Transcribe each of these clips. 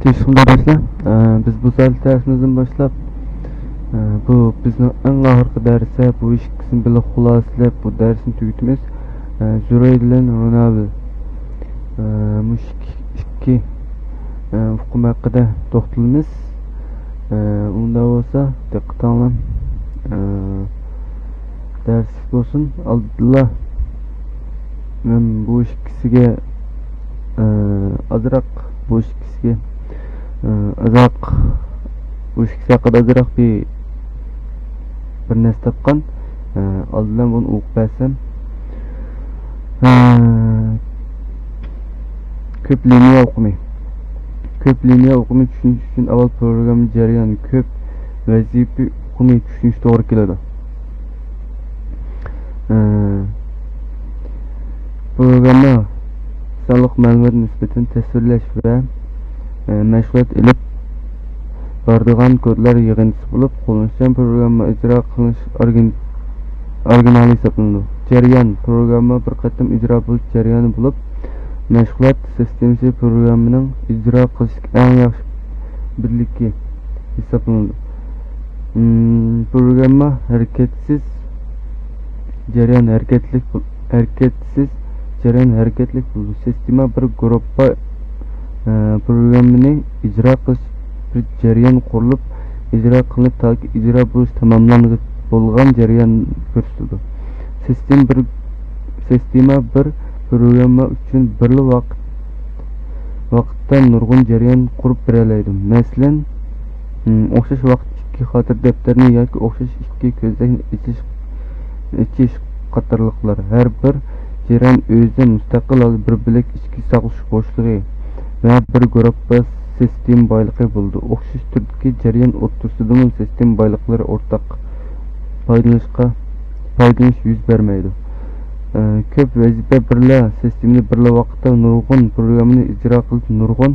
Teşekkür arkadaşlar. Biz bu saat dersimizden başlap bu bizning eng ahirgi derse bu iş kısım bilan xulosalab bu dersni tugatamiz. Zuray bilan Ronabil ikki hukm haqida to'xtalamiz. Unda bo'lsa diqqatinglar ders bo'lsin. Alloh men bu ikkisiga azroq bu ikkisiga azroq bu ikkisi haqida azroq bir narsa topgan. Oldindan buni o'qib bersam ko'p liniya o'qimay. Ko'p liniya o'qimay tushunish uchun avval program jarayoni ko'p vazifa o'qimay tushunish to'g'ri keladi. Programma sonliq ma'lumot nisbatan tasvirlash va mashg'ulot ilib boradigan kodlar yig'indisi bo'lib, qo'llanilgan programma ijro qilish originali hisoblanadi. Jarayon programma bir qatam ijro bo'lish jarayoni bo'lib, mashg'ulot sistemasi programmaning ijro qilishga eng yaxshi birligi hisoblanadi. Programma harakatsiz jarayon harakatlik bo'ldi. Sistema bir gruppa programmani ijro qilish bir jarayon qurilib, ijro qilinib toki ijro bo'lish tamomlanib bo'lgan jarayon ko'rsatadi. Sistema bir programma uchun bir vaqtda nurg'un jarayon qurib bera oladi. Masalan, o'xshash vaqt ikki xotir daftarni yoki o'xshash ikki ko'zakni ichish qatorliqlar. Har bir jarayon o'zidan mustaqil bir bilak ichki saqlash bo'shlig'i va bir gruppa sistem boyligi bo'ldi. O'xshash turdagi jarayon o'rtasidagi sistem boyliklari o'rtaq foydalanish yuz bermaydi. Ko'p vazifa birla sistemni birla vaqtda nurg'un programmani ijro qilib, nurg'un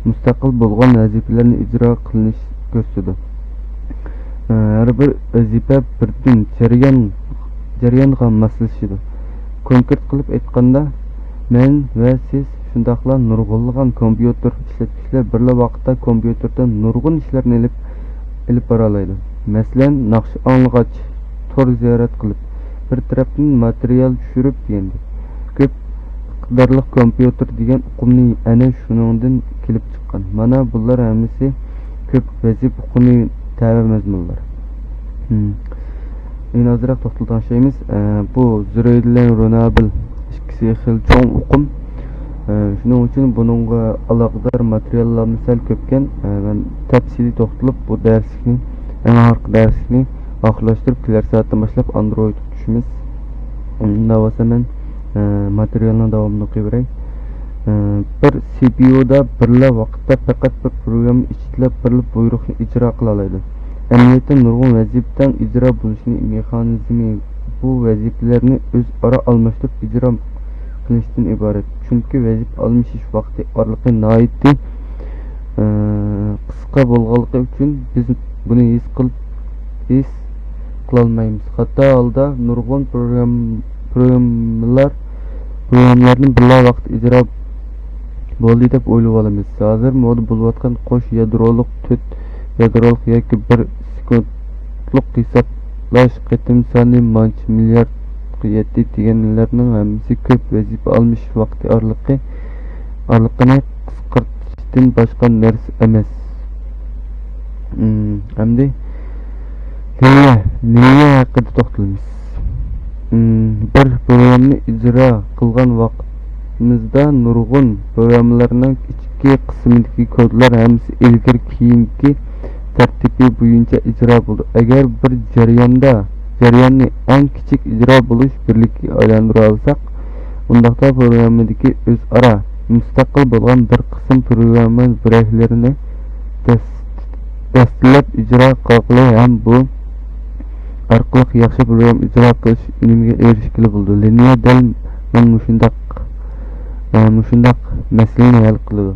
mustaqil bo'lgan vazifalarni ijro qilinish ko'rsatadi. Har bir vazifa birdan jarayonga moslashadi. Konkret qilib aytganda, men va siz shundaqla nurg'unlagan kompyuter ishlatuvchilar birla vaqtda kompyuterdan nurg'un ishlarni ilib bora oladi. Masalan, naqsh anglag'ach tor ziyorat qilib, bir tarafdan material tushirib degandi. Ko'p iqtidorli kompyuter degan uqumni ana shuningdan kelib chiqqan. Mana bular hammasi ko'p vazifa uqumi tabi mazmunlar. Endi azroq to'xtalishimiz bu Zuray bilan Ronabil ikkisi xil cho'ng uqum. Shuning uchun buningga aloqador materiallarni sal ko'pkan. Men tafsiliy to'xtalib bu darsni, eng orqa darsni oxirlashtirib, kelar soatdan boshlab Android tushimiz. Unda bo'lsa men materialni davomini o'qiyveray. Bir CPU-da birla vaqtda faqat bir program ichida bir buyruqni ijro qila oladi. Amaliyotda nurg'un vazifadan ijro bo'lishning mexanizmi bu vazifalarni o'zaro almashtirib ijro qilishdan iborat. Chunki vazifa almashish vaqti oraliqi nihoyatda qisqa bo'lganligi uchun biz buni his qilolmaymiz. Hatto holda nurg'un programlarni birla vaqt ijro bo'ldi deb o'ylab olamiz. Hozir moda bo'layotgan qo'sh yadroliq, to'rt yadroliq yoki bir sekundlik hisoblash qatim soni mancha milliard yetdi deganlarning hammasi ko'p vazifa almashish vaqti oraliqini qisqartirishdan boshqa narsa emas. Endi liniya haqida to'xtalamiz. Bir programni ijro qilgan vaqtimizda nurg'un programlarning ichki qismidagi kodlar hammasi ilgari keyingi tartibi bo'yicha ijro bo'ldi. Agar bir jarayonni eng kichik ijro bo'lish birligiga aylantira olsak, undaqda programmadagi o'zaro mustaqil bo'lgan bir qism programma bo'laklarini dastlab ijro qilib ham bu orqali yaxshi program ijro qilish unumga erishgili bo'ldi. Liniya dal mushundaq masalani hal qiladi.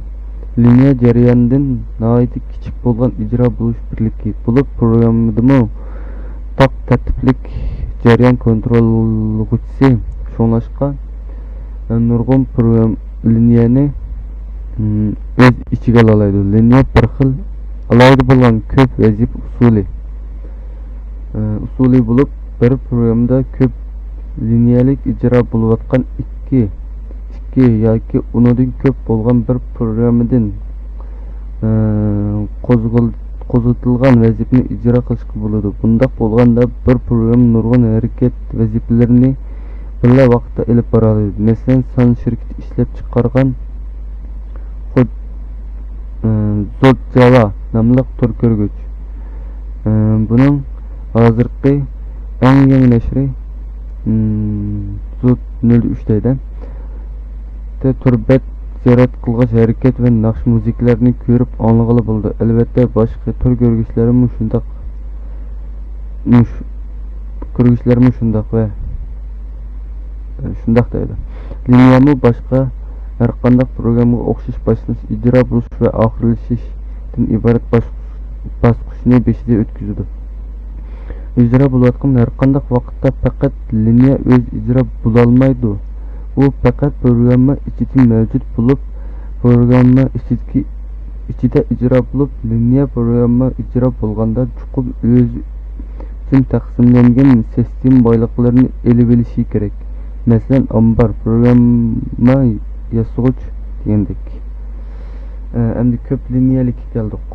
Liniya jarayondan nihoyatda kichik bo'lgan ijro bo'lish birligi bo'lib, programmadami toq tartiblik jarayon kontrollovchisi shunlashqa nurg'un program liniyani o'z ichiga oladi. Liniya bir xil alohida bo'lgan ko'p vazifa usuli bo'lib, bir programda ko'p liniyalik ijro bo'layotgan ikki yoki undan ko'p bo'lgan bir programmadan qo'zg'atilgan vazifani ijro qilishga bo'ladi. Bundaq bo'lganda bir program nurg'un harakat vazifalarini birla vaqtda olib boradi. Masalan, son shirkati ishlab chiqargan Zot-Java nomli tur ko'rgich. Buning hozirgi eng yangi nashri Zot 03 deydi. Turbat ziyorat qilg'ich harakat va naqsh musiqalarni ko'rib anglag'ili bo'ldi. Albatta, boshqa tur ko'rgichlari shundoq va shundoq deydi. Liniyami boshqa har qanday programga o'xshash boshlash, ijro bo'lish va oxirlashishdan iborat bosqichni beshida o'tkazadi. Ijro bo'layotgan har qanday vaqtda faqat liniya o'z ijro bo'lolmaydi. U faqat programma ichida mavjud bo'lib, programma ichida ijro bo'lib, liniya programma ijro bo'lganda chuqur o'z uchun taqsimlangan sistem boyliqlarini elib olishi kerak. Masalan, ombar programma yasog'ich degandek. Endi ko'p liniyalikka keldik.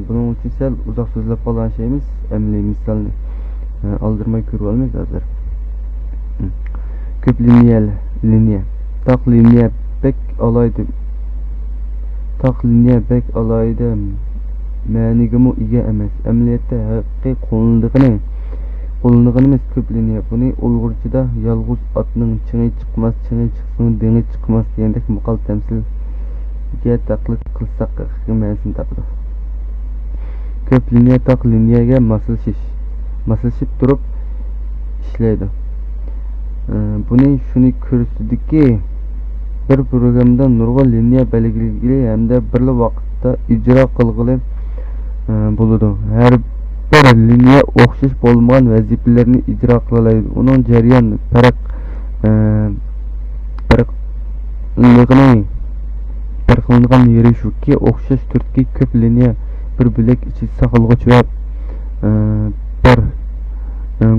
Buning uchun sal uzoq so'zlab qolgan şeyimiz, amaliy misolni oldirmay ko'rib olmaymiz hozir. Ko'p liniya. Taq liniya bek alayda ma'nigami ega emas. Amaliyotda haqiqiy qo'llanganimiz ko'p liniya. Buni Uyg'urchada yolg'iz otning chini chiqmas, chini chiqsin dengi chiqmas degandek maqol tamsilga taqlid qilsak ma'nosini topadi. Ko'p liniya taq liniyaga moslashib turib ishlaydi. Buni shuni ko'rsatdiki, bir programda nurg'un liniya belgilari hamda bir vaqtda ijro qilg'ili bo'ladi. Har bir liniya o'xshash bo'lmagan vazifalarni ijro qiladi. Uning jarayon farqlangan yeri shuki, o'xshash turdagi ko'p liniya bir bo'lak ichida saqlag'ich va bir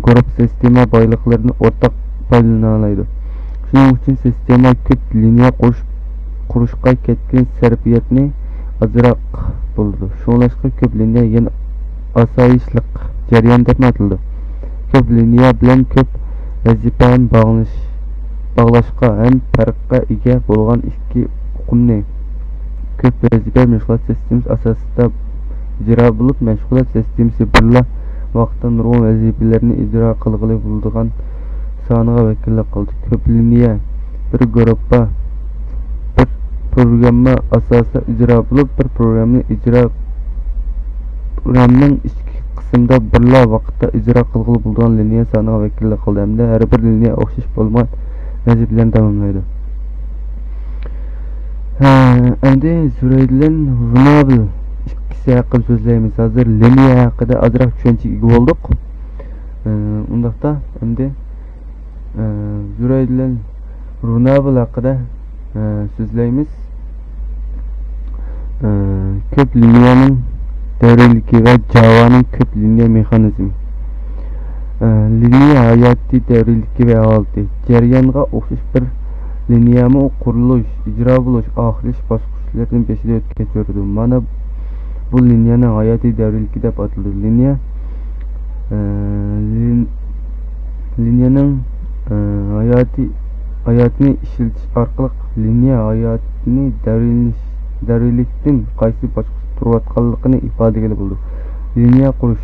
guruh sistema boyliqlarini o'rtaq foydalanadi. Shuning uchun sistema ko'p liniya qurishga ketgan sarfiyatni ozroq bo'ldi. Shunlashqa ko'p liniya yana osoyishlik jarayon deb ataldi. Ko'p liniya bilan ko'p vazifani bog'lashga ham farqqa ega bo'lgan ikki uqumni ko'p vazifa mashg'ulot sistemasi asosida ijro bo'lib, mashg'ulot sistemasi birla vaqtda nurg'un vazifalarni ijro qilg'ili bo'ladigan soniga vakillik qildi. Ko'p liniya bir guruhga bir programma asosida ijro bo'lib, bir programning ichki qismida birla vaqtda ijro qilg'ili bo'lgan liniya soniga vakillik qildi hamda har bir liniya o'xshash bo'lmagan vazifalarni tamomlaydi. Endi Zuraydilan Runabil ikkisi haqida so'zlaymiz. Hozir liniya haqida ozroq tushunchaga ega bo'ldik. Undaqda endi Zuraydilan Runabil haqida so'zlaymiz. Ko'p liniyaning davriyligi va Javaning ko'p liniya mexanizmi. Liniya hayotiy davriyligi va holati jarayonga o'xshash bir liniyami qurilish, ijro bo'lish, oxirlash bosqichlaridan beshida o'tkaziladi. Mana bu liniyaning hayotiy davriyligi deb ataladi. Liniyaning hayotini ishlatish orqali liniya hayotini davriylikdan qaysi bosqichda turayotganligini ifodalagani bo'ldi. Liniya qurish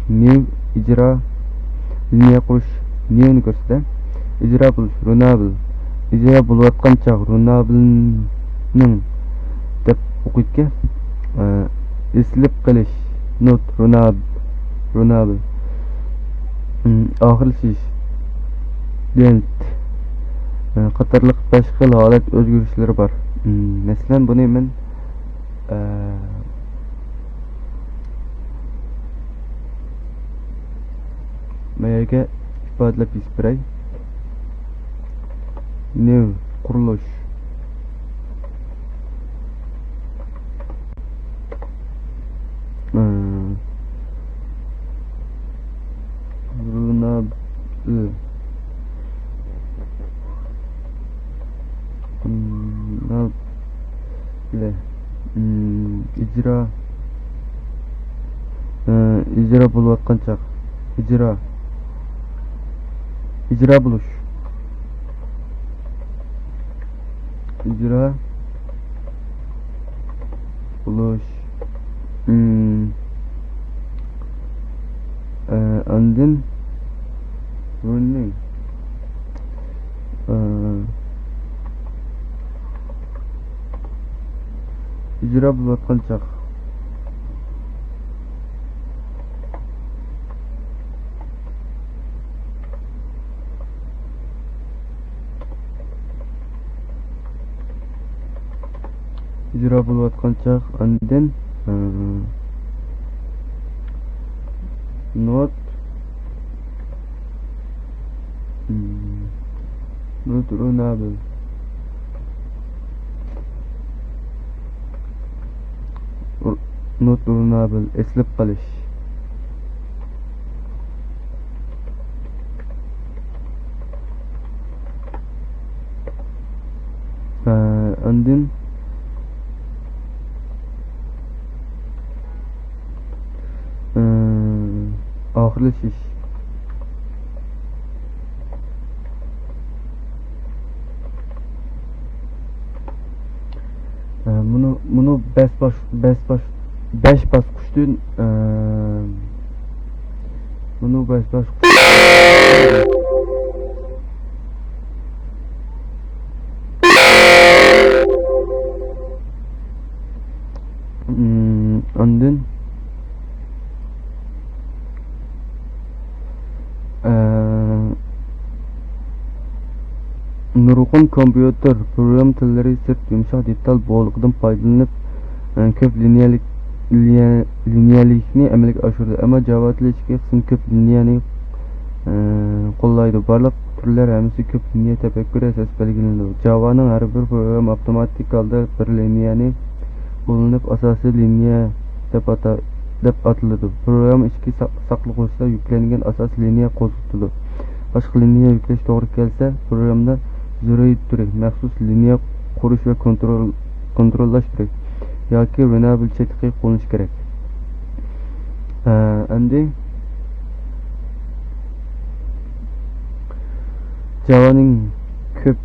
niyoni ko'rsatadi. Ijro bo'lish Runabil ijro bo'layotgan chaq Runabilning deb o'qiydi. Eslib qilish not Runabil oxirlashish dent qatorliq boshqa holat o'zgarishlari bor. Masalan, buni men mayga ifodalab beray. New qurilish Runable Runable ijro bo'layotgan chaq. ijro bo'lish. ijro bo'lish. Andin running ijro bo'layotgan chaq. ijro bo'layotgan chaq. Andin not runable. Not runable eslab qolish. Andin oxirlashish. Bunu 5 bosqichdan bunu 5 bosqich andin nurg'un kompyuter program tillari sirt yumshoq detal bog'liqdan foydalanib ko'p liniyalikni amalga oshirdi. Ammo Java tili ichki qismi ko'p liniyani qo'llaydi. Barliq turlar hammasi ko'p liniya tafakkuri asosida belgilanadi. Javaning har bir programma avtomatik holda bir liniyani qo'llanib asosiy liniya deb ataladi. Program ichki saqlanuvchida yuklangan asosiy liniya qo'zg'atiladi. Boshqa liniya yuklash to'g'ri kelsa, programda zuriyat turi maxsus liniya qurish va kontrollash kerak yoki runable chetga qo'nish kerak. Endi Javaning ko'p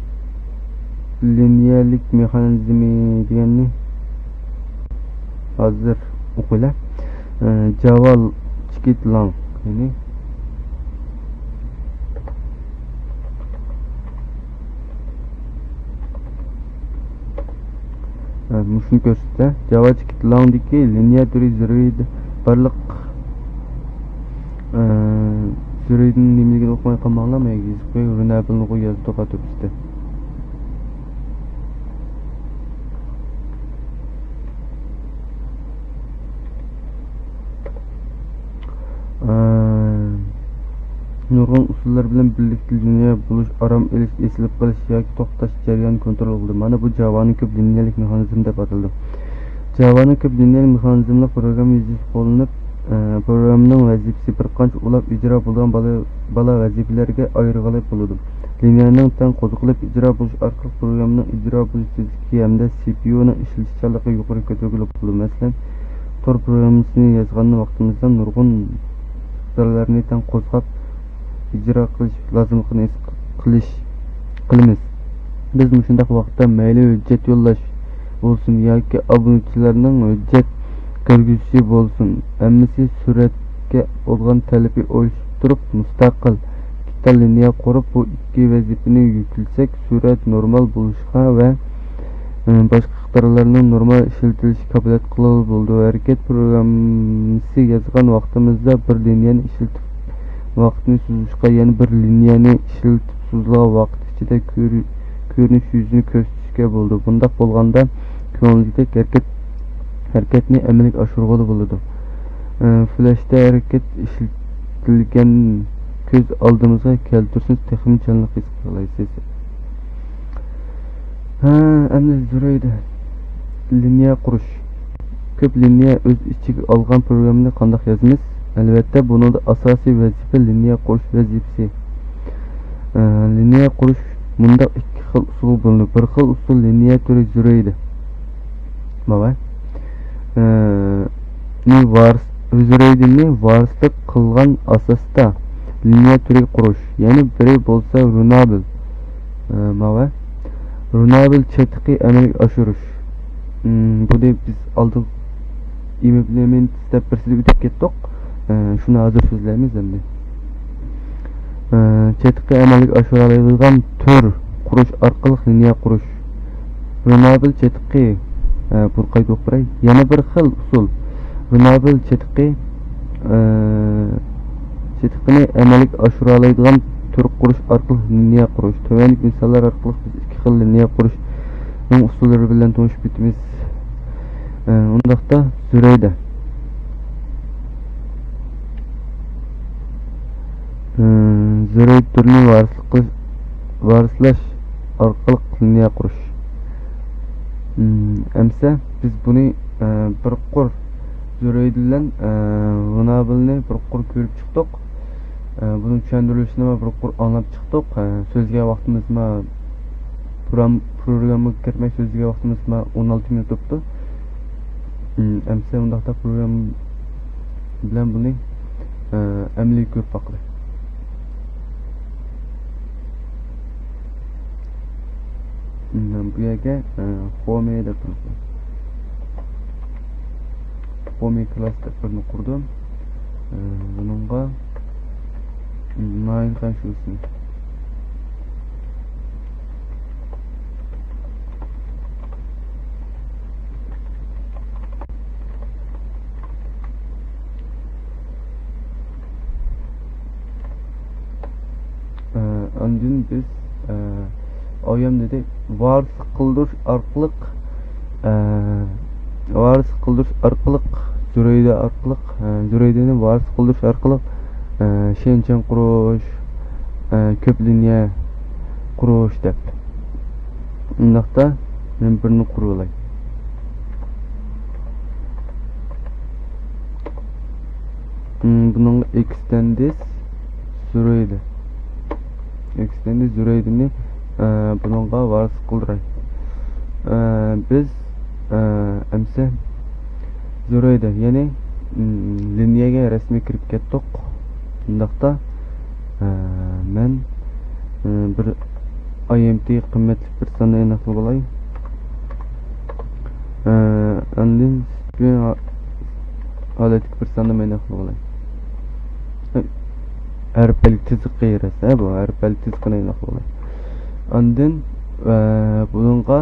liniyalik mexanizmi deganni hozir o'qinglar. Java Scikit-learn ya'ni mushuni ko'rsatdi. Java Scikit-learndagi liniya turi zuriydi barliq zuriyning nimaligini o'qimay qolmanglar. Men yozib qo'y, runable qo'yib to'xtatib bizda. Nurg'un usullar bilan birlikda liniya bo'lish, aram elish, eslab qolish yoki to'xtash jarayonini kontrol qildi. Mana bu Javaning ko'p liniyalik mexanizmi deb ataladi. Javaning ko'p liniyalik mexanizmlar program yozishda qo'llanib, programning vazifasi bir qancha ulab ijro bo'lgan bala vazifalarga ayirg'ilib bo'ladi. Liniyaning teng qo'zg'alib ijro bo'lish orqali programning ijro bo'lish tezligi hamda CPUning ishlatishchanligi yuqori ko'tarilib bo'ladi. Masalan, Tor programmasini yozgan vaqtimizda nurg'un iqtidorlarni teng qo'zg'ab ijro qilish lozimligini qilamiz. Biz shunday vaqtda mayli hujjat yo'llash bo'lsin yoki obunachilarning hujjat kirgizishi bo'lsin, hammasi suratga bo'lgan talabni o'lchab turib mustaqil ikkita liniya qurib bu ikki vazifani yuklasak, surat normal bo'lishga va boshqa ixtirolarning normal ishlatilishi qobiliyat qilib bo'ldi. Harakat programmasi yozgan vaqtimizda bir liniyani ishlatib vaqtni suzishga, yana bir liniyani ishlatib suzilgan vaqt ichida ko'rinish yuzini ko'rsatishga bo'ldi. Bundaq bo'lganda ko'ngildagi harakatni amalga oshirg'ili bo'ladi. Flashda harakat ishlatilgan ko'z oldimizga keltirsangiz texnikalik his qilaysiz. Endi zuraydi liniya qurish. ko'p liniya o'z ichiga olgan programmani qanday yozamiz? Albatta, buningda asosiy vazifa liniya qurish vazifasi. Liniya qurish bunda ikki xil usul bo'linadi. Bir xil usul liniya turi zuraydi. Mana zuraydini varislik qilgan asosda liniya turi qurish. Ya'ni biri bo'lsa runable. Mana runable chetki amalga oshirish. Buni biz oldin implement step birsida o'tib ketdik. Shuni hozir so'zlaymiz endi. Chetki amalga oshiradigan tur qurish orqali liniya qurish. Runable chetki bu qayta o'qiray. Yana bir xil usul. Runable chetqini amalga oshiradigan tur qurish orqali liniya qurish. Tövənik misollar orqali biz ikki xil liniya qurishning usullari bilan tanishib o'tamiz. Undaqda zuraydi. Zurayd turini varislash orqali liniya qurish. Amsa biz buni bir qur Zurayd bilan runablni bir qur ko'rib chiqdik. Bunun tushuntirilishini bir qur anlab chiqdik. So'zga vaqtimiz programga kirmay so'zga vaqtimiz 16 minut o'tdi. Amsa undaqda program bilan buni amaliy ko'rib baqdi. Bu yerga home deb turibdi. Home class deb birini qurdim. Buningga main qanshulsin. Andın biz oyam dedi varis qildirish orqali Zuraydini varis qildirish orqali shenchan qurish, ko'p liniya qurish deb. Undaqda men birini qurib olay. Buning extendis Zuraydi. Extendis Zuraydini buningga varis qildiray. Biz amsa Zuraydi, ya'ni liniyaga rasmiy kirib ketdik. Undaqda men bir IMT qimmatli bir sanni aniqlab olay. Andin holatli bir sanni aniqlab olay. Harfli tizik qiyirasa bu harfli tizikni aniqlab olay. Andin buningga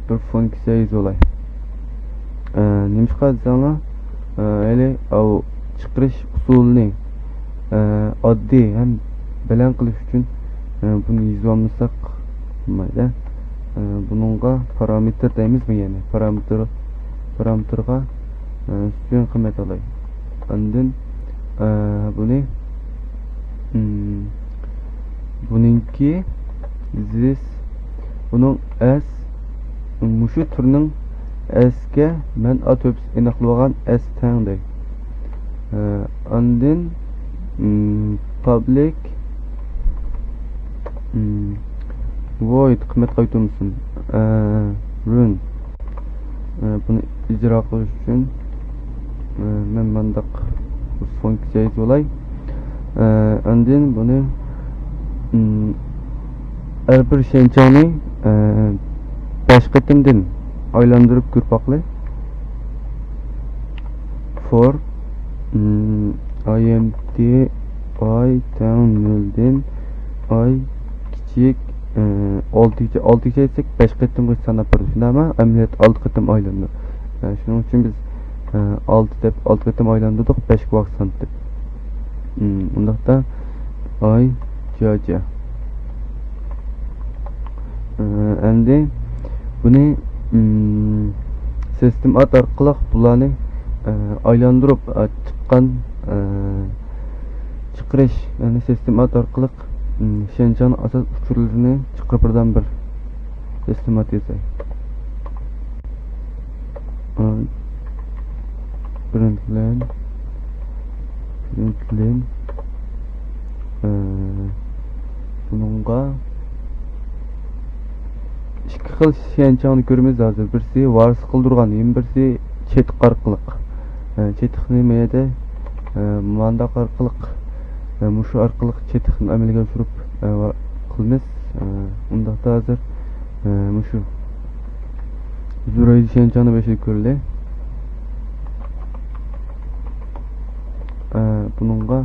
bir funksiya yozolay. Nimishqa desanglar, ele av chiqarish usulini oddiy ham bilan qilish uchun buni yozolmasak mayda. Buningga parametr deymizmi, ya'ni parametrga ustun qiymat olay. Andin buningki buning s mushu turning s'ga men atobus aniqlab olgan s tangday. Andin public void qiymat qaytarmoqsin. Run buni ijro qilish uchun men mandaq funksiya yozolay. Andin buni har bir shenchanni 5 qatimdan aylantirib ko'rmoqli. For IMT I tang 0dan I kichik 6 etsek 5 qatimga sanab berdi. Shundaymi? Amaliyot 6 qatim aylanadi. Shuning uchun biz 6 qatim aylantirdik, 5 vaqt sanib. Undaqda I jaja. Endi buni sistem at orqali bularni aylantirib chiqqan chiqarish, ya'ni sistem at orqali shenchan asos uchurlarini chiqarib birdan bir sistem at yasay. println bununga ikki xil shenchangni ko'ramiz hozir. Birisi vars qildirgan, birisi chetiq orqaliq. Chetiq nimada? Manda orqaliq. Mushu orqaliq chetiqni amalga oshirib qilamiz. Unda hozir mushu Zuroydi shenchangni beshi ko'rdi. Bununga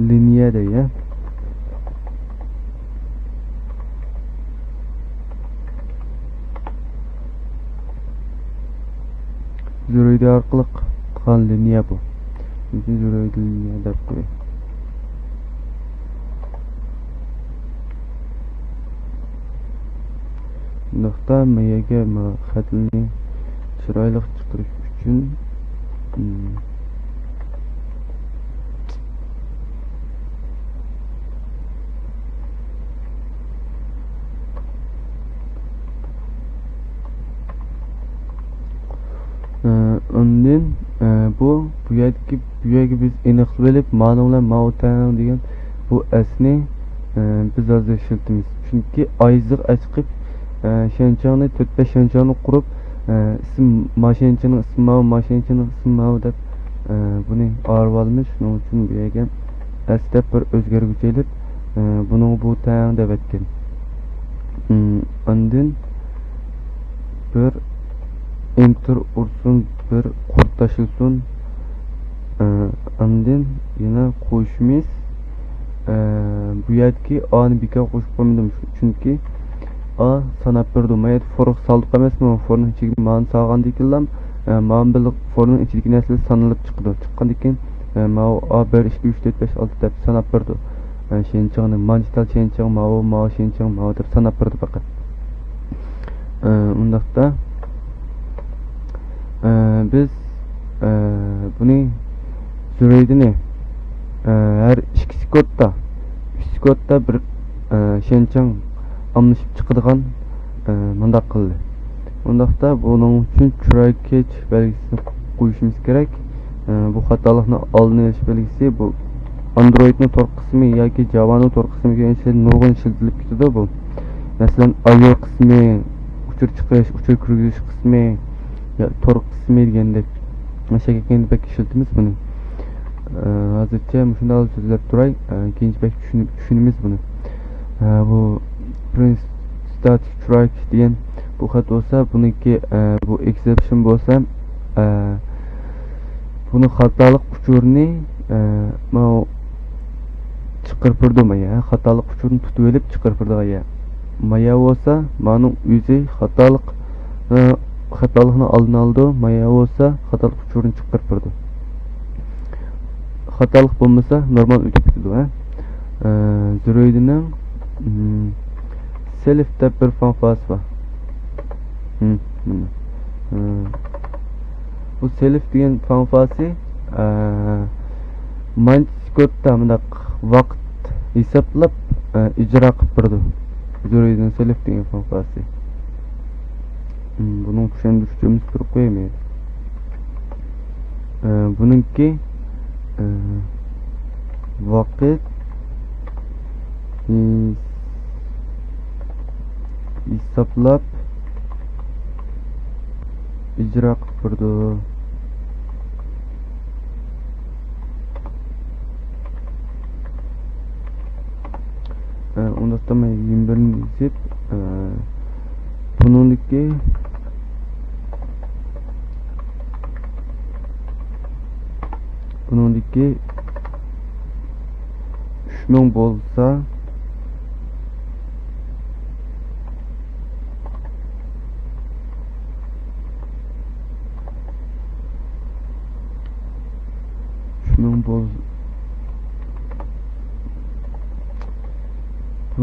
liniya deya. Zuroydi orqaliq qilgan liniya bu. Zuroydi liniya deb qo'y. Nokta mayaga xatni chiroyli chiqarish uchun ondan bu yerga biz aniqlab olib ma'nolar ma'utang degan bu asni biz hozir ishlatamiz. Chunki oyziq chiqib shenchangni 4-5 shenchangni qurib ism mashinchining ismi deb buni olib olmish. Shuning uchun bu yerga asda bir o'zgarguchilik buning bu tang deb aytgan. Ondan bir enter ursun, bir qurtashilsin. Ondan yana qo'shimiz bu yerga ani bika qo'shib qo'ymadim chunki a sanab berdim. Mayet forq saldık emasmi? Forning ichiga ma'ni solgandan keyin ma'ni bil forning ichidagi narsalar sanalib chiqdi. Chiqqandan keyin ma'u a1 2 3 4 5 6 deb sanab berdi. Shenchangni manchital shenchang ma'u shenchang ma'u deb sanab berdi faqat. Undaqda biz buni Zuroydini her 2 sekundda 3 sekundda bir shenchang almışıp çıkıdığan mundaq qildi. Undaqda bunun uchun try catch belgisini qo'yishimiz kerak. Bu xatolikni oldini olish belgisi bu Androidning tor qismi yoki Java'ning tor qismiga nurg'un ishlatilib ketadi bu. Masalan, IO qismi, uchir chiqish, uchir kirish qismi, ya tor qismi degandek mashaqatni pek ishlatamiz buni. Hozircha shunday so'zlab turay, keyinchalik tushunamiz buni. Bu static track degan bu xat bo'lsa, buniki bu exception bo'lsa, buni xatolik uchurini chiqarib maya, xatolik uchurini tutib olib chiqarib ya. Maya bo'lsa, ma'lum o'zi xatolikni oldini oldi, maya bo'lsa, xatolik uchurini chiqarib. Xatolik bo'lmasa, normal o'tib ketadi. Zuroydining self deb bir funksiyasi bor. Bu self degan funksiyasi manchkotda bundaq vaqt hisoblab ijro qilib turdi. Zuroydining self degan funksiyasi. Buning tushuntirishimiz turib qo'ymaydi. Buningki vaqt hisoblab ijro qilib turdi. Unda men 21 zip buningki buningki 3000 bo'lsa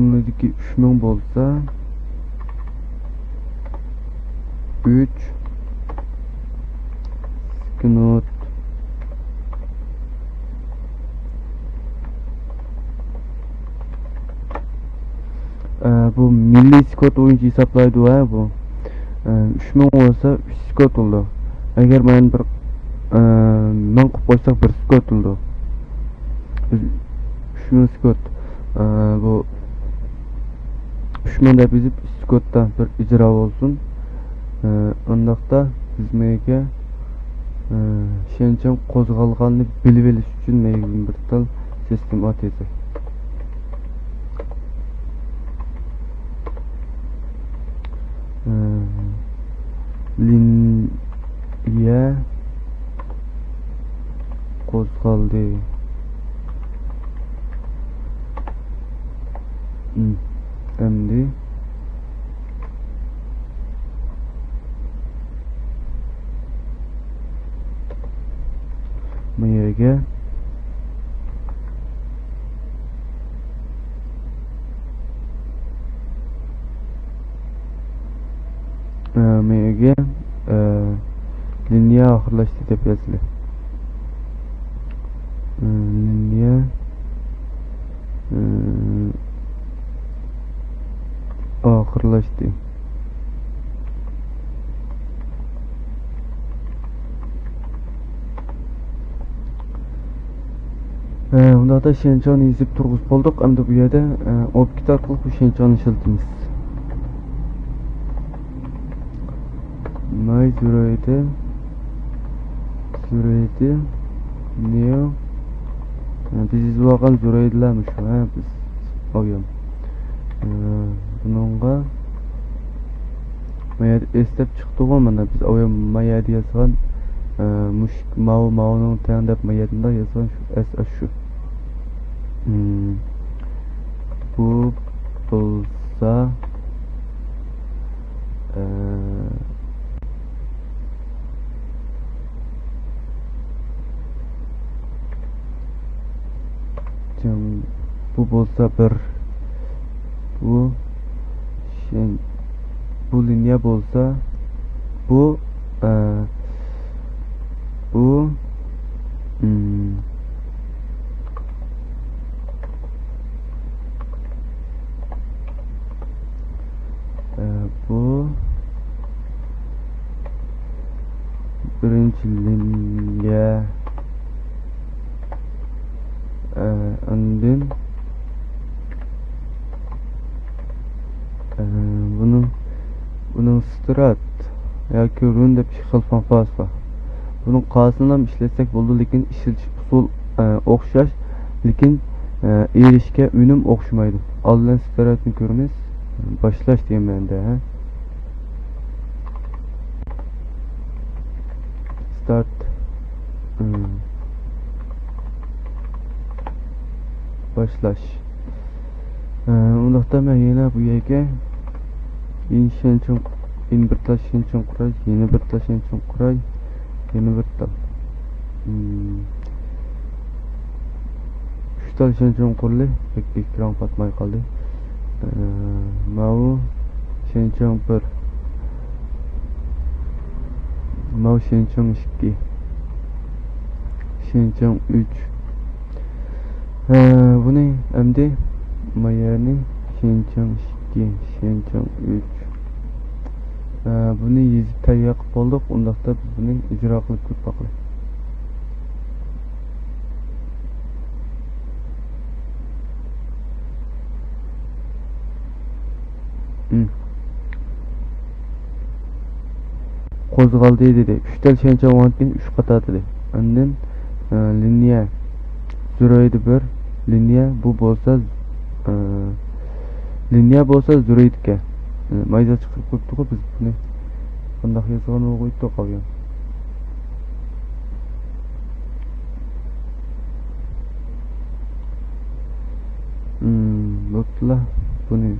buningki 3000 bo'lsa 3 sekund bu millisekund o'yinchi hisoblaydi bu 3000 bo'lsa 3 sekund bo'ldi. Agar men bir man qilib qo'ysak bir skot bo'ldi. Biz 3000 skot bu 3000 deb yozib skotda bir ijro bo'lsin. Undaqda bizmega shencham qo'zg'alganini bilib olish uchun men bir tal sistem ataysak. Liniya qo'zg'aldi. Endi bu yerga liniya oxirlashdi deb yozildi. Liniya oxirlashdi. Unda da shenchon yezib turg'izib bo'ldik. Endi bu yerda optik orqali bu shenchonni ishlatamiz. May zuraydi neo biz izlagan zuraydilarmi shu biz oyam bununla mayad eslab chiqdi-ku mana biz oyam mayad yozgan mushk ma'uning tandab mayadida yozgan shu bu bo'lsa bu bo'lsa bir bu liniya bo'lsa bu bu birinchi liniya andın bunun strat yoki run deb xilfan fasfa bunun qasını ham ishlasak bo'ldi, lekin ishlatish usul o'xshash, lekin erishga unum o'xshamaydi. Oldin stratni ko'ramiz. Boshlash deyman-da. Start boshlash. Undaqda men yana bu yerga bir tal shenchon quray, yana bir tal shenchon quray, yana bir tal 3 tal shenchon qurli, ekran patmay qoldi. Mau shenchon 1, mau shenchon 2, shenchon 3. Buni endi mayani shenchon 2, shenchon 3. Buni yezib tayyor qilib bo'ldik. Undaqda biz buni ijro qilib ko'rib boqaylik. Qo'zg'aldi dedi. 3 tal shenchon o'tgan 3 qator dedi. Undan liniya zuraydi 1, liniya bu bo'lsa zuraydga. Mayda chiqib qo'yibdi-ku biz buni. Bunday yozgan o'g'itdi qolgan. Bo'ptilar buni.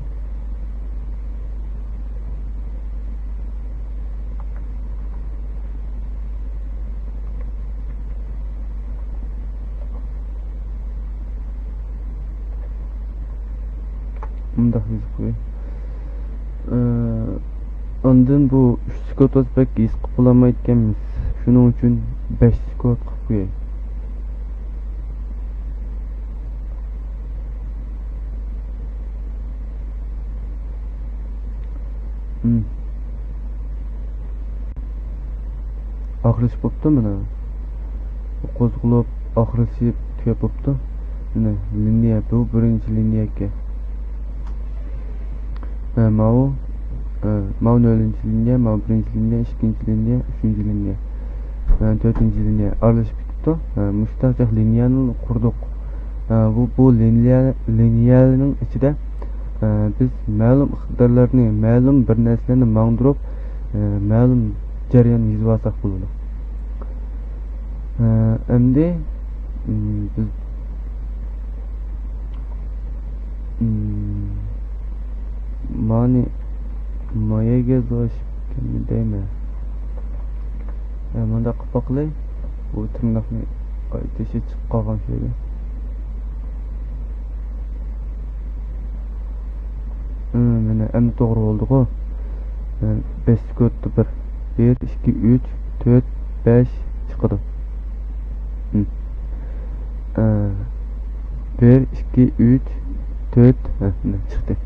Bunday yozib qo'y. Ondan bu 3 skot o'tib his qilib olamayotganmiz. Shuning uchun 5 skot qilib qo'yay. Oxirish bo'pti mana. qo'zg'alib oxirlashib tugab mana liniya bu birinchi liniya ekan. Mau 0-chi liniya, mau 1-chi liniya, 2-chi liniya, 3-chi liniya, 4-chi liniya aralashib ketibdi. Mushtaqcha liniyani qurdik. Bu liniyaning ichida biz ma'lum iqtidorlarni, ma'lum bir narsalarni mangdirib, ma'lum jarayonni yozib olsak bo'ladi. Endi biz mani mayaga zo'shibmi deyman. Bunda qilib boqlay. Bu tirnoqni aytishi chiqib qolgan şeyga. Mana endi to'g'ri bo'ldi-ku. 5 sekundda 1, 2, 3, 4, 5 chiqadi. 1, 2, 3, 4 chiqdi.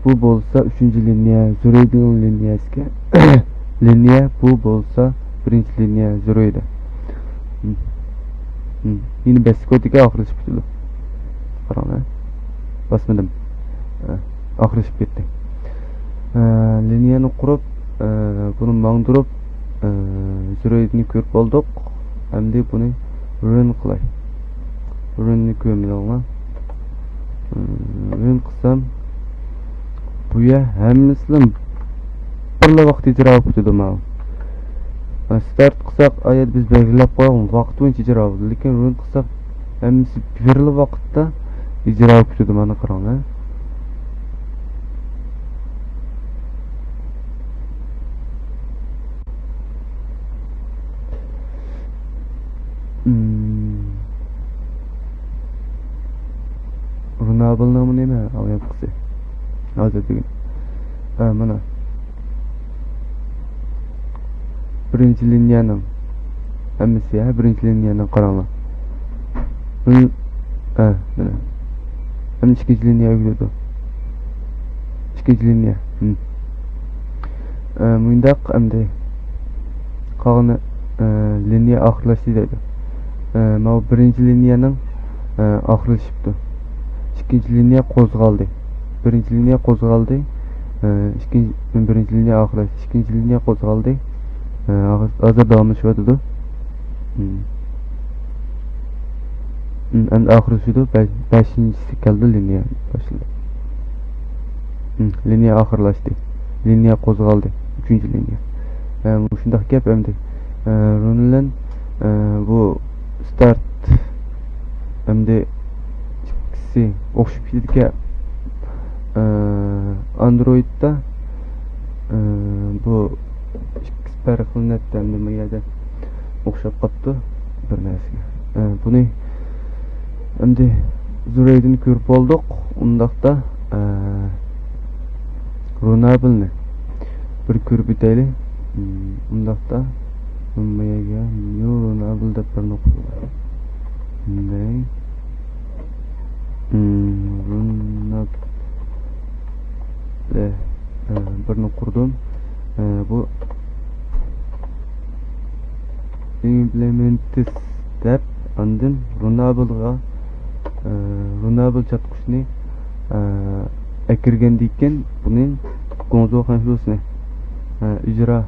Bu bo'lsa 3-chi liniya, Zuraydining liniyasiga. Liniya bu bo'lsa 1-chi liniya Zuraydi. Yine 5 sekundga oxirlashib ketdi. Qarang, bosmadim. Oxirlashib ketdi. Liniyani qurib, buni mangdirib, Zuraydini ko'rib oldik. Endi buni run qilay. Runni ko'rmayman. Run qilsam bu ya hammasini bir vaqt ijro qilib ketadi mana. Start qilsak ayat biz belgilab qo'ygan vaqt bo'yicha ijro bo'ladi, lekin run qilsak hammasi bir vaqtda ijro qilib ketadi mana qarang. Runable namı neyme? Alayım kızı. Hazır değil. Mana. Birinci liniyanın. Hammasi ya birinci liniyanın qaranglar. Mana. Hem ikinci liniyaya gidiyordu. İkinci liniya. Mundaq endi qolgan liniya oxirlashdi dedi. Mana birinchi liniyaning oxirlashibdi. İkinci liniya qo'zg'aldi. Birinchi liniya qo'zg'aldi. Birinchi liniya oxirlashdi. İkinci liniya qo'zg'aldi. Hozir davomlashyapti. Endi oxirlashdi. 5-chi keldi liniya boshlandi. Liniya oxirlashdi. Liniya qo'zg'aldi. 3-chi liniya. Shunday gap endi. Runlan bu start endi o'xshab ketadigan Androidda bu ikkisi farq qilinadi endi bu yerda o'xshab qolibdi bir narsaga. Buni endi Zuraydini ko'rib oldik. Undaqda Runable'ni bir ko'rib o'taylik. Undaqda bu yerga Runable deb bir nuqta bor. Bunday birini qurdim. Bu implementis deb andin Runable chatqushni akirgandan keyin buning gonzo funksiyasini ijro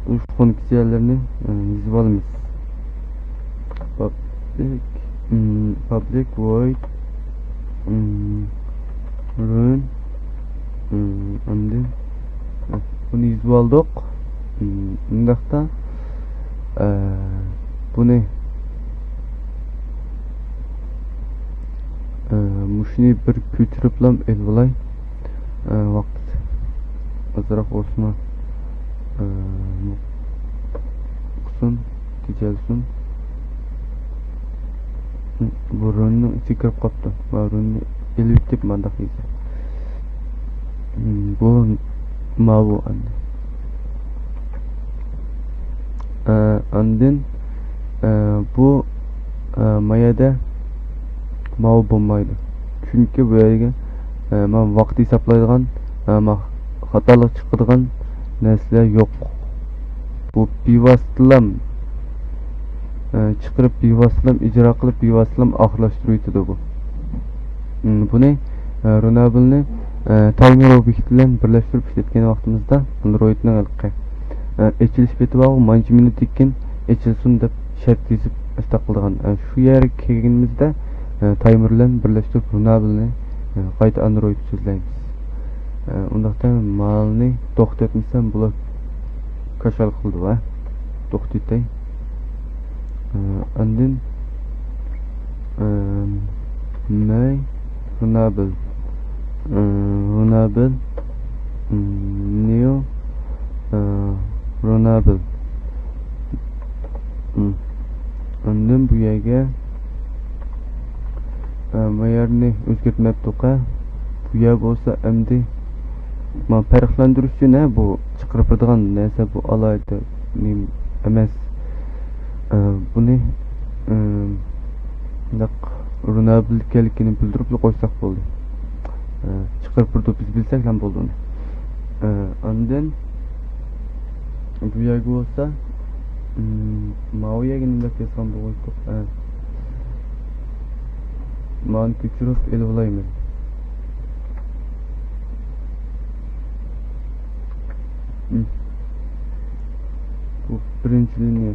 qilish funksiyalarini yozib olamiz. Public void run andin buni yozib oldik. Bundaqda buni mushni bir ko'chiriblam elvolay vaqt ozroq o'sma qilsin tejalsin. Bu running ichiga kirib qolibdi. Va runni elib deb mandaq deydi. Bu mavu endi. Andin bu mayada mavu bo'lmaydi. Chunki bu yerga men vaqt hisoblaydigan, xatolik chiqadigan narsalar yo'q. Bu bevositalam chiqarib bevositalam ijro qilib bevositalam oxirlashtiruvdi bu. Buni runabilni timer obyekt bilan birlashtirib ishlatgan vaqtimizda Androidning ochilish beti bor, mancha minut ekan ochilsin deb shart yozib istaqilgan. Shu yerga kelganimizda timer bilan birlashtirib runabilni qayta Android so'zlaymiz. Undaqda malni to'xtatmasam bular kashal qildi va to'xtatay. Andin my runable new runable andin bu yerga mayarni o'zgartmabdi-qa. Bu yer bo'lsa endi men farqlantirish uchun bu chiqarib turadigan narsa bu alayda emas. Buni runable kelikini bildirib qo'ysak bo'ldi. Chiqarib turdi biz bilsak ham bo'ldi uni. Ondan bu yerga bo'lsa ma'oyaga nima qilsam bo'ladi? Men ko'chirib elib olayman. Bu birinchi liniya.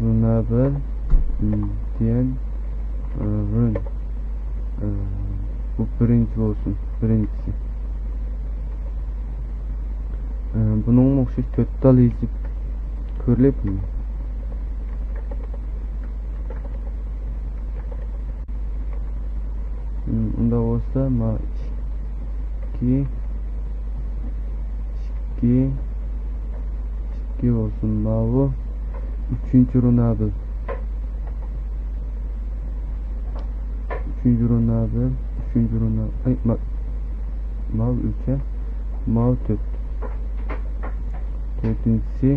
Runable diyen run bu birinchi olsun, birincisi. Bunun o'xshash to'rtta yozib ko'ryapmi? Unda olsa ma 2 olsun mavi 3. runable ay mavi 3'e mavi 4 4'üncüsü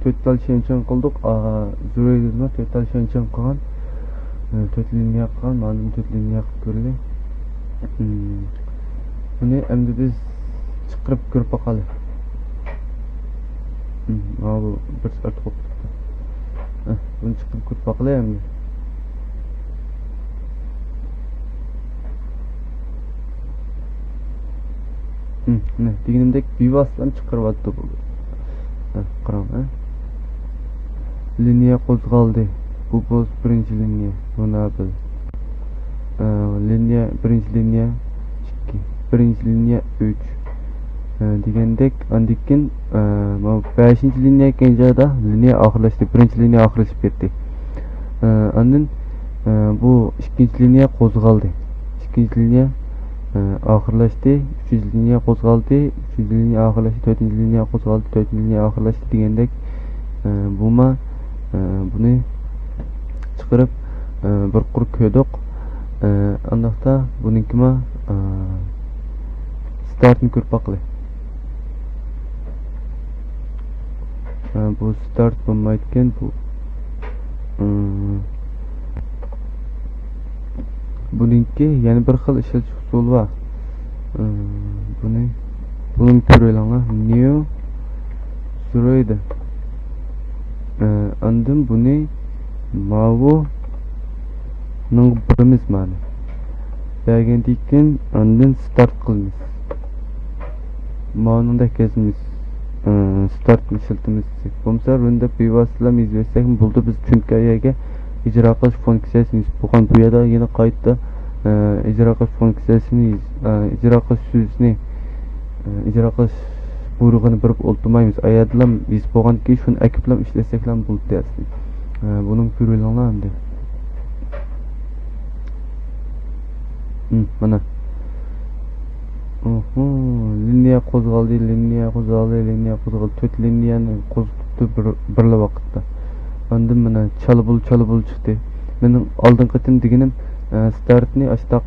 4 tal şençen kıldık züreydirme 4 tal şençen kılgan 4 linye kılgan malum 4 linye kıldı. Buni endi biz chiqarib ko'rib boqali. Mana bir soat bo'libdi. Buni chiqarib ko'rib boqali endi. Ne deganimdek bevositadan chiqaryapti bu. Qarang, liniya qo'zg'aldi. Bu bo'z birinchi liniya, runable. Liniya birinchi liniya birinchi liniya 3 degandek andikin 5-chi liniya ekan joyda liniya oxirlashdi, birinchi liniya oxirlashib ketdi. Ondan bu ikkinchi liniya qo'zg'aldi, ikkinchi liniya oxirlashdi, uchinchi liniya qo'zg'aldi, uchinchi liniya oxirlashdi, to'rtinchi liniya qo'zg'aldi, to'rtinchi liniya oxirlashdi degandek buni chiqarib bir qurib ko'rdik. Andaqda bunikima startni ko'rib boqli. Bu start bo'lmayotgan bu. Buningki yana bir xil ishlash usuli bor. Buni ko'raylik. New suraydi. Andan buni mavu ning birimiz mana. Bergandikin andan start qilamiz. Ma'nunda kezimiz start ishlatamiz. Bo'lmasa runda bevositalam izlasak bo'ldi biz chunki yerga ijro qilish funksiyasini bo'lgan bu yerda yana qayta ijro qilish funksiyasini ijro qilish so'zini ijro qilish buyrug'ini birib o'ltirmaymiz. Ayadlam biz bo'lganki shuni akiblam ishlasak ham bo'ldi dersiz. Buning ko'rilanglar endi. Mana liniya qo'zg'aldi, liniya qo'zg'aldi, 4 liniyani qo'zg'atdi bir vaqtda. Ondan mana chalbul chiqdi. Mening oldin qatim deganim startni ashtaq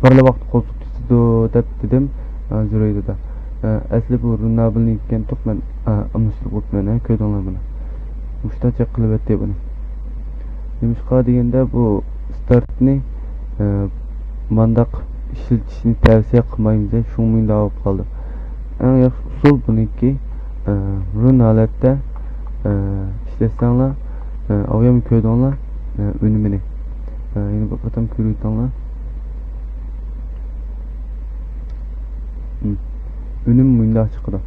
bir vaqt qo'zg'atdi deb dedim Zurayda. Asli bu runable ekan to'q men amnishtirib o'tman, ko'rdinglar buni. Mushta chaq qilib o'tdi buni. Nimishqa deganda bu startni mandaq ishlatishni tavsiya qilmaymiz. Shu menda olib qoldi. Eng yaxshi usul buniki run holatda ishlasanglar, avayam ko'rdinglar unumini. Yana bir qatam ko'rayotinglar. Unum munda chiqadi.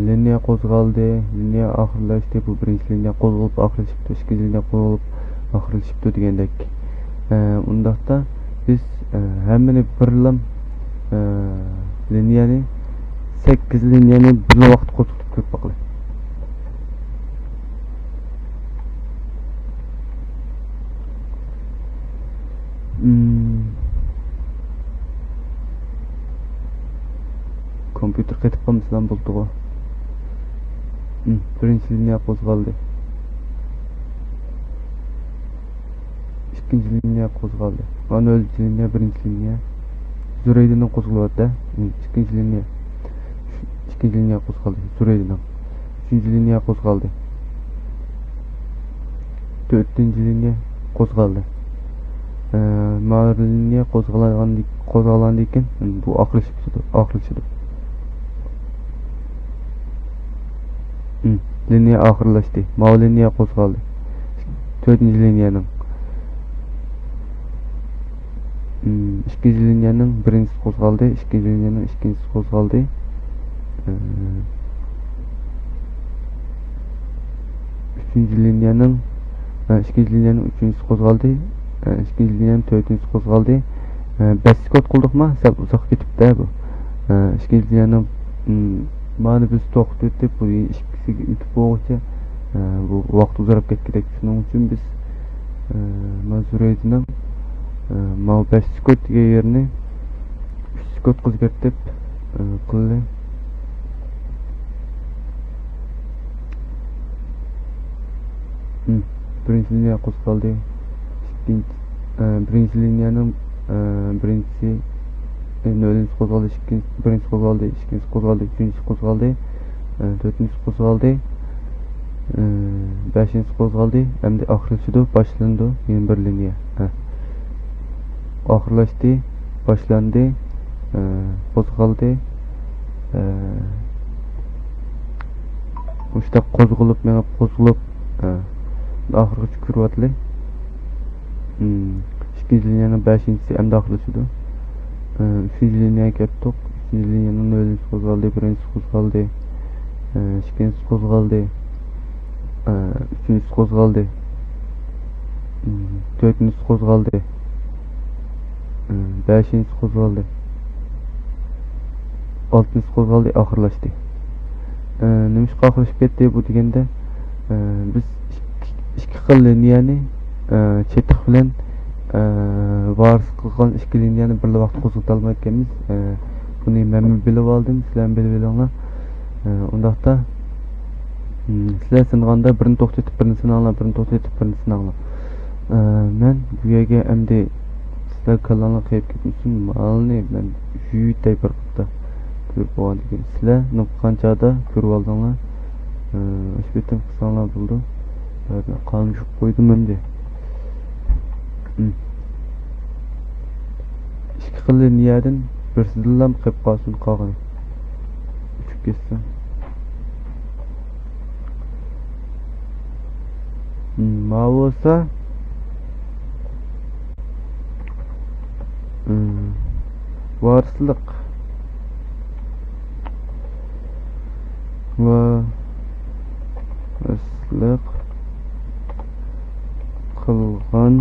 Liniya qo'zg'aldi, liniya oxirlashdi, bu birinchi liniya qo'zg'alib oxirlashibdi, ikkinchi liniya qo'zg'alib oxirlashibdi degandek. Undaqda biz hammani birlam liniyani 8 liniyani bir vaqt qo'zg'atib ko'p baqli. Kompüter ketib qolmasam bo'ldi-ku. Birinchi liniya qo'zg'aldi. İkinci liniya qo'zg'aldi. Mana o'lchi liniya, birinchi liniya. Zuraydidan qo'zg'alyapti. Ikkinchi liniya. Ikkinchi liniya qo'zg'aldi. Zuraydidan. Uchinchi liniya qo'zg'aldi. To'rtinchi liniya qo'zg'aldi. Mana liniya qo'zg'algan ekan, bu oxirlashdi. Liniya oxirlashdi. Mana liniya qo'zg'aldi. To'rtinchi liniyaning ikkinchi liniyaning birinchisi qo'zg'aldi, ikkinchi liniyaning ikkinchisi qo'zg'aldi. Üçüncü liniyaning ikkinchi liniyaning uchinchisi qo'zg'aldi, ikkinchi liniyaning to'rtinchisi qo'zg'aldi. 5 sekund qildikmi? Sal uzoq ketibdi bu. Ikkinchi liniyaning mana biz to'xtatib deb bu ikkisiga o'tib bo'lguncha bu vaqt uzarib ketgandek. Shuning uchun biz mazuraydining mau 5 sekund degan yerni 3 sekund o'zgartib qildi. Birinchi liniya qo'zg'aldi. Birinchi liniyaning birinchisi nolunchi qo'zg'aldi, birinchi qo'zg'aldi, ikkinchi qo'zg'aldi, uchinchi qo'zg'aldi, to'rtinchi qo'zg'aldi, beshinchi qo'zg'aldi. Endi oxirlashdi, boshlandi yana bir liniya. Oxirlashdi, boshlandi, qo'zg'aldi. O'shda qo'zg'alib, mengab qo'zg'alib oxirigacha ko'ryapti. Ikkinchi liniyaning beshinchisi endi oxirlashdi. Üçüncü liniya ketdik. Üçüncü liniyaning nolunchi qo'zg'aldi, birinchisi qo'zg'aldi, ikkinchisi qo'zg'aldi, uchinchisi qo'zg'aldi, to'rtinchisi qo'zg'aldi, beshinchisi qo'zg'aldi, oltinchisi qo'zg'aldi, oxirlashdi. Nimishqa oxirlashib ketdi bu deganda biz ikki xil liniyani chetiq bilan varis qilgan ikki liniyani bir vaqt qo'zg'ata olmayotganmiz. Buni men bilib oldim, sizlar bilib olinglar. Undaqda sizlar sinaganda birini to'xtatib, birini sinanglar, birini to'xtatib, birini sinanglar. Men bu yerga endi sizlar kallanlar qo'yib ketmişsin. Malni men yuyitay bir qilib ko'rib olgandim. Sizlar qanchada ko'rib oldinglar. Shu bitim qilsanglar bo'ldi. Qalmışıp qo'ydim endi. İki xil liniyadan birsidan qilib qolsin qolgan. Uchib ketsin. Ma bo'lsa varislik qilgan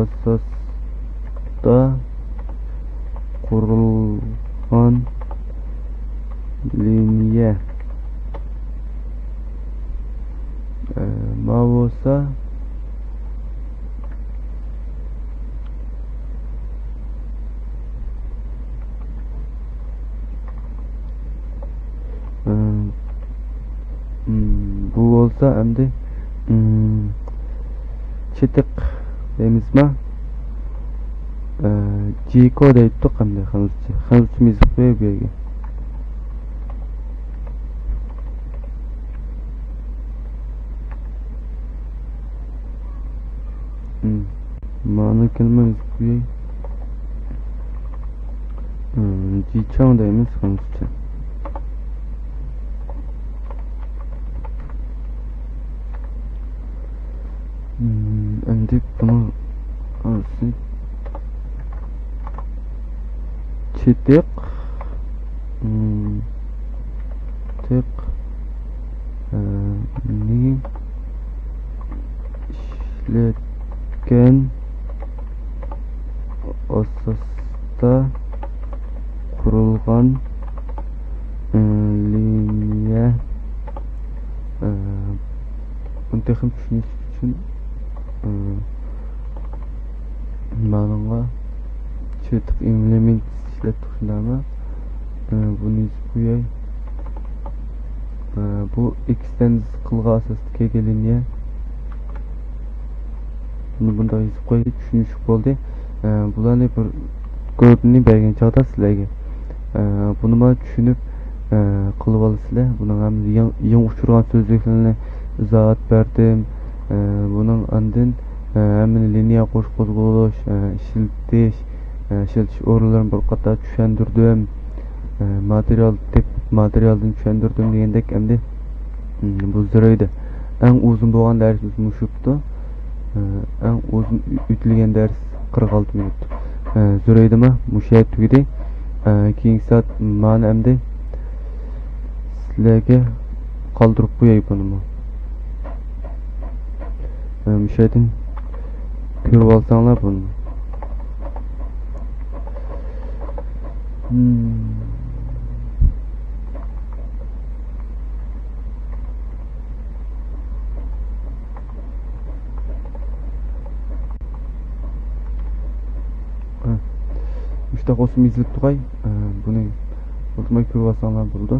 asosda qurilgan liniya bo'lsa bu bo'lsa endi chetiq deymizmi? Jiko deydi qanday xanuzcha. Xanuzcha musiq qo'yib bu yerga. Mana kelma musiq qo'yay. Jichang deymiz ruscha. Endi buni olsak chetiq tiq ni ishlatgan asosda qurilgan liniya buni texnik tushunish uchun ma'lumga chetiq implement ishlatishlarni buni yozib qo'yay. Bu extend qilgan asosda kelgan liniya. Buni bunday yozib qo'ydik, tushunish bo'ldi. Bularni bir ko'pni bergan chog'da sizlarga buni ma tushunib qilib olasizlar. Buning ham yangi uchirgan so'zliklarni izohat berdim. Buning andin hamma liniya qo'zg'olish, ishlatish o'rinlarini bir qator tushuntirdim. Materialdan tushuntirdim degandek endi bu ziraydi. Eng uzun bo'lgan darsimiz mushupdi. Eng uzun o'tilgan dars 46 minut. Ziraydimi? Mushayat tugidi. Keyingi soat ma'ni endi sizlarga qoldirib qo'yay buni. Mushayatdan ko'rib olsanglar buni. Işte qo'shim izlab turay. Buni o'tmay ko'rib olsanglar bo'ldi.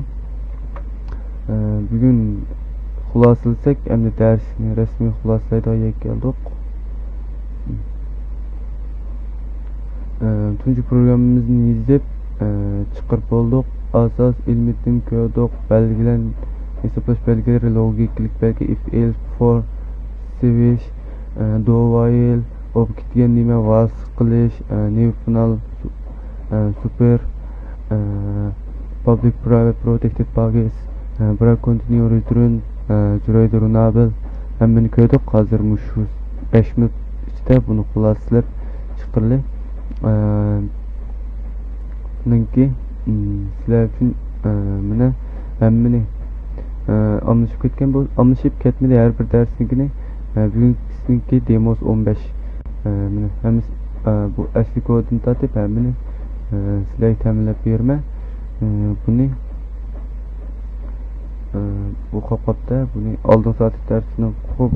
Bugun xulosalasak, endi darsni rasmiy xulosalaydigan keldik. Tunji programmamizni izlab chiqarib bo'ldik. Asos ilmiy ko'rdik. Belgilan hisoblash belgilari, logikalik belgi, if else, for, switch, do while, o'p ketgan nima vas qilish, neural super, public private protected package, break continue return, zuraydi runable hammani ko'rdik. Hozir shu 5 minut ichida buni xulosalab chiqirli. Buningki sizlar uchun mana hammani almashib ketmadi har bir darsnikini. Bugungi demos 15. Mana hammamiz bu asli kodini tatib hammani sizlarga ta'minlab berma. Buni bu qopqopda buni oldin soat darsini qo'yib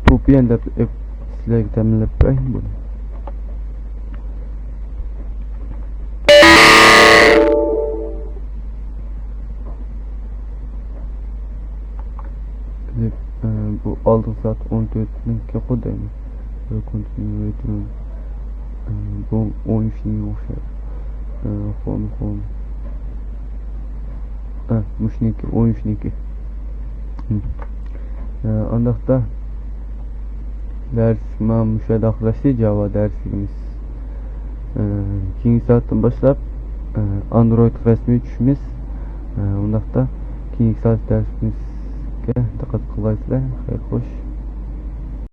to'piyan deb sizlarga ta'minlab qo'yay buni. Bu oldin soat 14'ninki qo'ydaymiz. Continue return. Bu 13'ning o'xshaydi. Home. Mushniki 13'niki. Andaqda ders müşahede Java dersimiz. Keyingi soatdan boshlab Android rasmiy tushimiz. Undaqda keyingi soat darsimizga diqqat qilasizlar. Xayr, xo'sh.